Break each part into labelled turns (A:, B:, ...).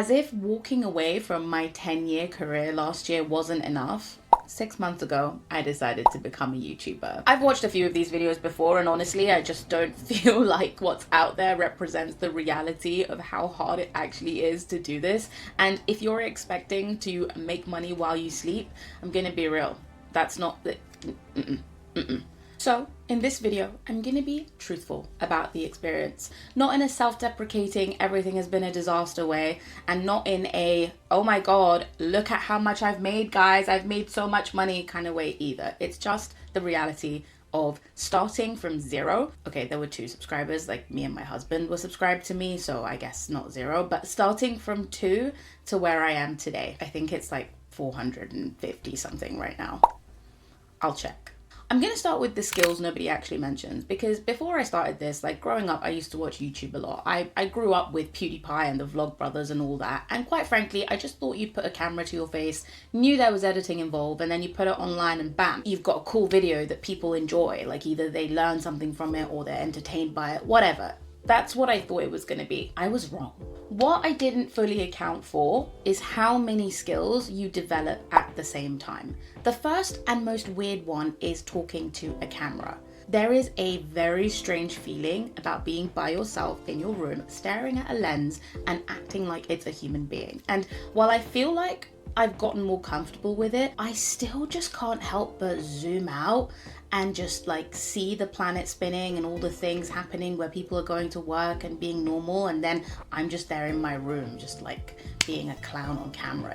A: As if walking away from my 10-year career last year wasn't enough, 6 months ago, I decided to become a YouTuber. I've watched a few of these videos before, and honestly, I just don't feel like what's out there represents the reality of how hard it actually is to do this. And if you're expecting to make money while you sleep, I'm gonna be real. That's not the... So, in this video, I'm gonna be truthful about the experience. Not in a self-deprecating, everything has been a disaster way, and not in a, oh my god, look at how much I've made, guys, I've made so much money kind of way either. It's just the reality of starting from zero. Okay, there were 2 subscribers, like me and my husband were subscribed to me, so I guess not 0, but starting from 2 to where I am today. I think it's like 450 something right now. I'll check. I'm gonna start with the skills nobody actually mentions, because before I started this, like growing up, I used to watch YouTube a lot. I grew up with PewDiePie and the Vlog Brothers and all that, and quite frankly, I just thought you'd put a camera to your face, knew there was editing involved, and then you put it online and bam, you've got a cool video that people enjoy, like either they learn something from it or they're entertained by it, whatever. That's what I thought it was gonna be. I was wrong. What I didn't fully account for is how many skills you develop at the same time. The first and most weird one is talking to a camera. There is a very strange feeling about being by yourself in your room, staring at a lens and acting like it's a human being. And while I feel like I've gotten more comfortable with it, I still just can't help but zoom out and just like see the planet spinning and all the things happening where people are going to work and being normal, and then I'm just there in my room just like being a clown on camera.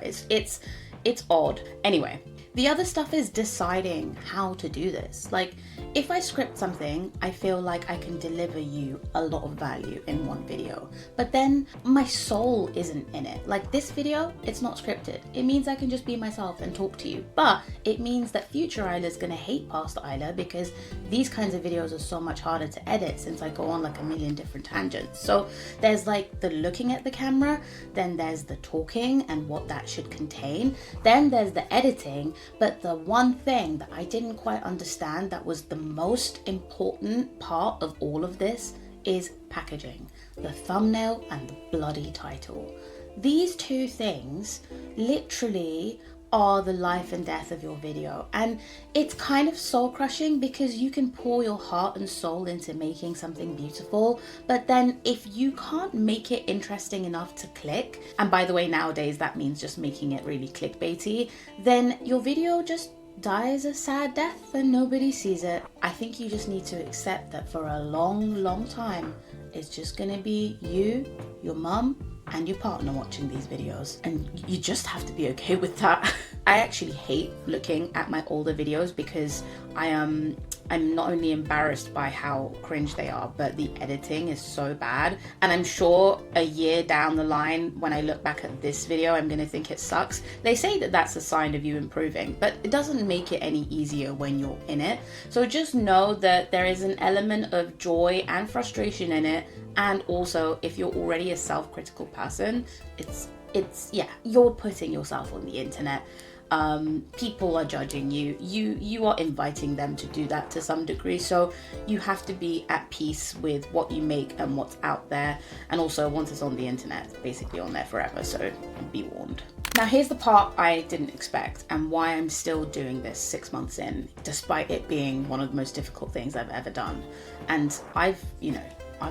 A: It's odd. Anyway, the other stuff is deciding how to do this. Like, if I script something, I feel like I can deliver you a lot of value in one video, but then my soul isn't in it. Like this video, it's not scripted. It means I can just be myself and talk to you, but it means that future Aila's gonna hate past Aila because these kinds of videos are so much harder to edit since I go on like a million different tangents. So there's like the looking at the camera, then there's the talking and what that should contain, then there's the editing. But the one thing that I didn't quite understand that was the most important part of all of this is packaging. The thumbnail and the bloody title. These 2 things literally are the life and death of your video, and it's kind of soul crushing because you can pour your heart and soul into making something beautiful, but then if you can't make it interesting enough to click, and by the way nowadays that means just making it really clickbaity, then your video just dies a sad death and nobody sees it. I think you just need to accept that for a long time it's just gonna be you, your mum, and your partner watching these videos, and you just have to be okay with that. I actually hate looking at my older videos because I'm not only embarrassed by how cringe they are, but the editing is so bad, and I'm sure a year down the line when I look back at this video I'm gonna think it sucks. They say that that's a sign of you improving, but it doesn't make it any easier when you're in it. So just know that there is an element of joy and frustration in it, and also if you're already a self-critical person, it's yeah, you're putting yourself on the internet. People are judging you. You are inviting them to do that to some degree, so you have to be at peace with what you make and what's out there. And also, once it's on the internet, it's basically on there forever, so be warned. Now here's the part I didn't expect and why I'm still doing this 6 months in, despite it being one of the most difficult things I've ever done. And I've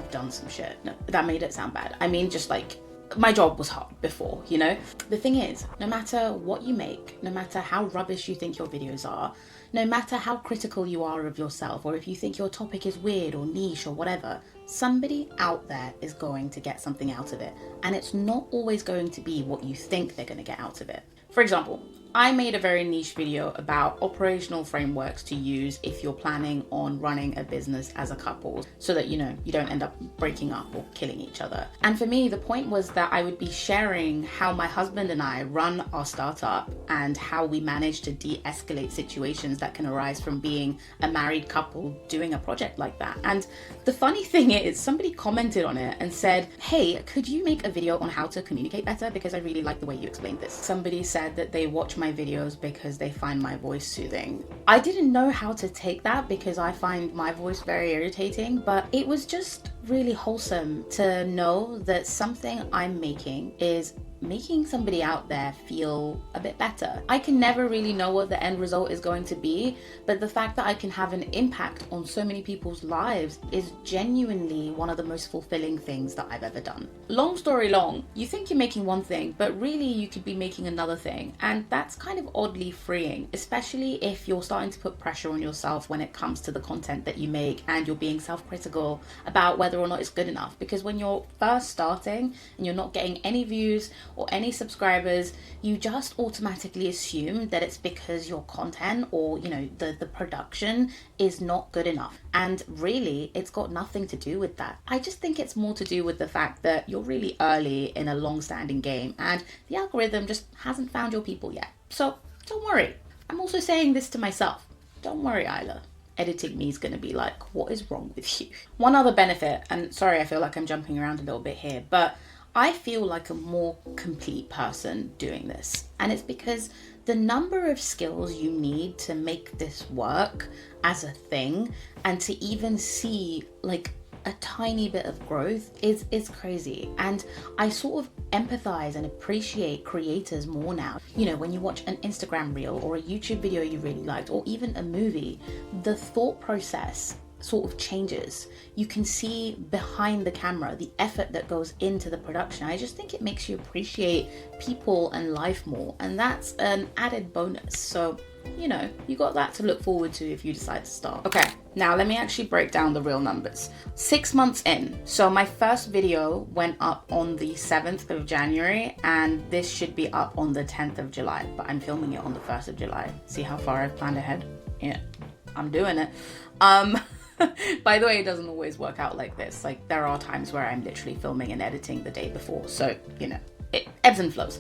A: done some shit. No, that made it sound bad. I mean, just like, my job was hard before, you know? The thing is, no matter what you make, no matter how rubbish you think your videos are, no matter how critical you are of yourself, or if you think your topic is weird or niche or whatever, somebody out there is going to get something out of it. And it's not always going to be what you think they're going to get out of it. For example, I made a very niche video about operational frameworks to use if you're planning on running a business as a couple, so that you don't end up breaking up or killing each other. And for me, the point was that I would be sharing how my husband and I run our startup and how we manage to de-escalate situations that can arise from being a married couple doing a project like that. And the funny thing is, somebody commented on it and said, hey, could you make a video on how to communicate better? Because I really like the way you explained this. Somebody said that they watch my videos because they find my voice soothing. I didn't know how to take that because I find my voice very irritating, but it was just really wholesome to know that something I'm making is making somebody out there feel a bit better. I can never really know what the end result is going to be, but the fact that I can have an impact on so many people's lives is genuinely one of the most fulfilling things that I've ever done. Long story long, you think you're making one thing, but really you could be making another thing. And that's kind of oddly freeing, especially if you're starting to put pressure on yourself when it comes to the content that you make and you're being self-critical about whether or not it's good enough. Because when you're first starting and you're not getting any views or any subscribers, you just automatically assume that it's because your content or, you know, the production is not good enough. And really, it's got nothing to do with that. I just think it's more to do with the fact that you're really early in a long-standing game and the algorithm just hasn't found your people yet. So don't worry. I'm also saying this to myself. Don't worry, Aila. Editing me is going to be like, what is wrong with you? One other benefit, and sorry, I feel like I'm jumping around a little bit here, but I feel like a more complete person doing this. And it's because the number of skills you need to make this work as a thing and to even see like a tiny bit of growth is crazy. And I sort of empathize and appreciate creators more now. You know, when you watch an Instagram reel or a YouTube video you really liked, or even a movie, the thought process sort of changes. You can see behind the camera the effort that goes into the production. I just think it makes you appreciate people and life more, and that's an added bonus. So, you know, you got that to look forward to if you decide to start. Okay, now let me actually break down the real numbers. 6 months in. So my first video went up on the 7th of January and this should be up on the 10th of July, but I'm filming it on the 1st of July. See how far I've planned ahead? Yeah, I'm doing it. By the way, it doesn't always work out like this. Like, there are times where I'm literally filming and editing the day before. So, you know, it ebbs and flows.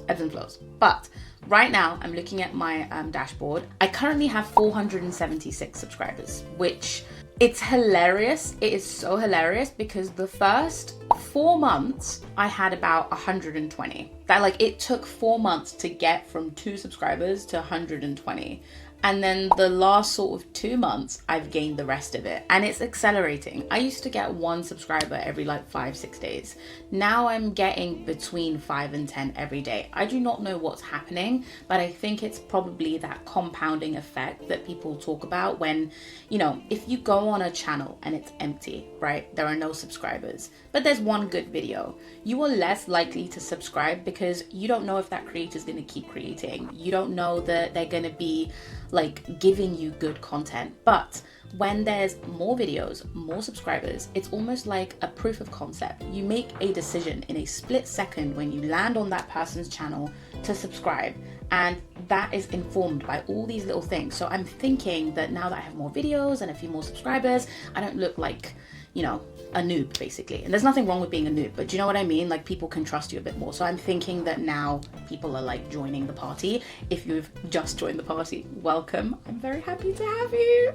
A: But right now, I'm looking at my dashboard. I currently have 476 subscribers, which it's hilarious. It is so hilarious because the first 4 months, I had about 120. That, like, it took 4 months to get from 2 subscribers to 120. And then the last sort of 2 months, I've gained the rest of it. And it's accelerating. I used to get 1 subscriber every like 5-6 days. Now I'm getting between 5 and 10 every day. I do not know what's happening, but I think it's probably that compounding effect that people talk about when, you know, if you go on a channel and it's empty, right? There are no subscribers, but there's one good video. You are less likely to subscribe because you don't know if that creator is going to keep creating. You don't know that they're going to be like giving you good content. But when there's more videos, more subscribers, it's almost like a proof of concept. You make a decision in a split second when you land on that person's channel to subscribe, and that is informed by all these little things. So I'm thinking that now that I have more videos and a few more subscribers, I don't look like, you know, a noob basically. And there's nothing wrong with being a noob, but do you know what I mean? Like, people can trust you a bit more. So I'm thinking that now people are like joining the party. If you've just joined the party, welcome. I'm very happy to have you.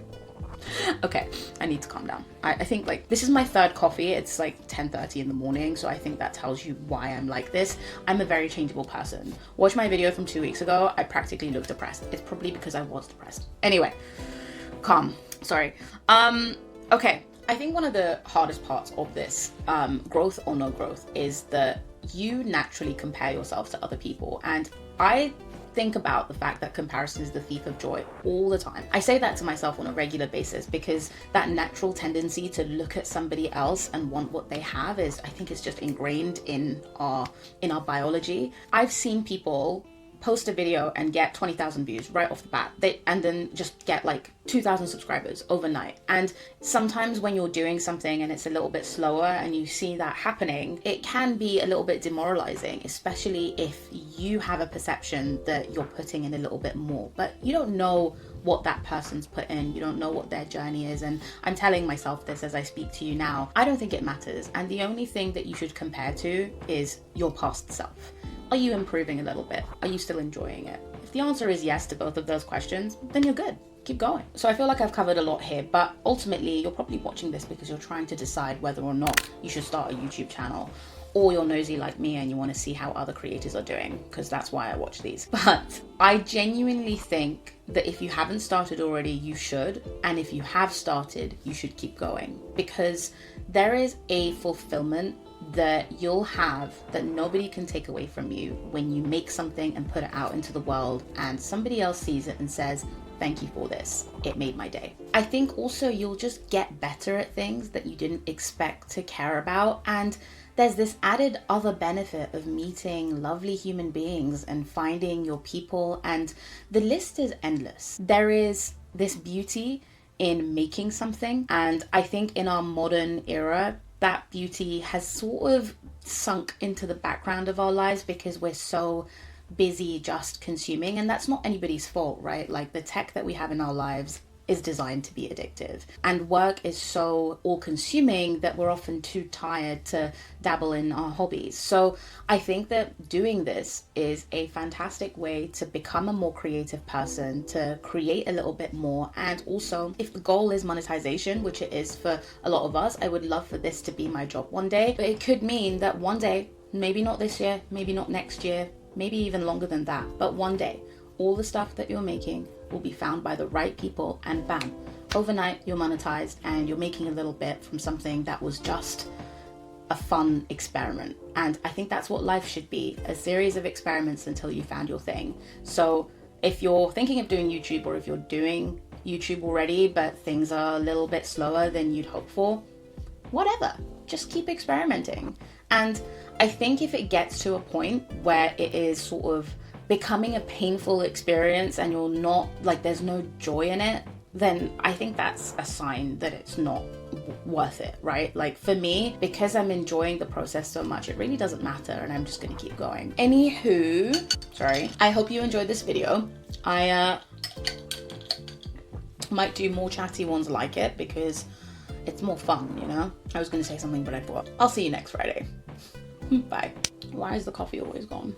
A: Okay, I need to calm down. I think like this is my 3rd coffee. It's like 10:30 in the morning, so I think that tells you why I'm like this. I'm a very changeable person. Watch my video from 2 weeks ago. I practically looked depressed. It's probably because I was depressed. Anyway, calm. Sorry. Okay. I think one of the hardest parts of this, growth or no growth, is that you naturally compare yourself to other people. And I think about the fact that comparison is the thief of joy all the time. I say that to myself on a regular basis because that natural tendency to look at somebody else and want what they have is, I think, it's just ingrained in our biology. I've seen people post a video and get 20,000 views right off the bat, and then just get like 2,000 subscribers overnight. And sometimes when you're doing something and it's a little bit slower and you see that happening, it can be a little bit demoralizing, especially if you have a perception that you're putting in a little bit more, but you don't know what that person's put in. You don't know what their journey is. And I'm telling myself this as I speak to you now. I don't think it matters. And the only thing that you should compare to is your past self. Are you improving a little bit? Are you still enjoying it? If the answer is yes to both of those questions, then you're good. Keep going. So I feel like I've covered a lot here, but ultimately you're probably watching this because you're trying to decide whether or not you should start a YouTube channel, or you're nosy like me and you want to see how other creators are doing, because that's why I watch these. But I genuinely think that if you haven't started already, you should. And if you have started, you should keep going, because there is a fulfillment that you'll have that nobody can take away from you when you make something and put it out into the world and somebody else sees it and says, thank you for this, it made my day. I think also you'll just get better at things that you didn't expect to care about, and there's this added other benefit of meeting lovely human beings and finding your people, and the list is endless. There is this beauty in making something, and I think in our modern era, that beauty has sort of sunk into the background of our lives because we're so busy just consuming, and that's not anybody's fault, right? Like, the tech that we have in our lives is designed to be addictive, and work is so all-consuming that we're often too tired to dabble in our hobbies. So I think that doing this is a fantastic way to become a more creative person, to create a little bit more, and also if the goal is monetization, which it is for a lot of us, I would love for this to be my job one day, but it could mean that one day, maybe not this year, maybe not next year, maybe even longer than that, but one day, all the stuff that you're making will be found by the right people, and bam, overnight you're monetized and you're making a little bit from something that was just a fun experiment. And I think that's what life should be, a series of experiments until you found your thing. So if you're thinking of doing YouTube, or if you're doing YouTube already but things are a little bit slower than you'd hope for, whatever, just keep experimenting. And I think if it gets to a point where it is sort of becoming a painful experience and you're not, like, there's no joy in it, then I think that's a sign that it's not worth it, right? Like, for me, because I'm enjoying the process so much, it really doesn't matter, and I'm just gonna keep going. Anywho, sorry, I hope you enjoyed this video. I might do more chatty ones like it because it's more fun, you know? I was gonna say something but I forgot. I'll see you next Friday. Bye. Why is the coffee always gone?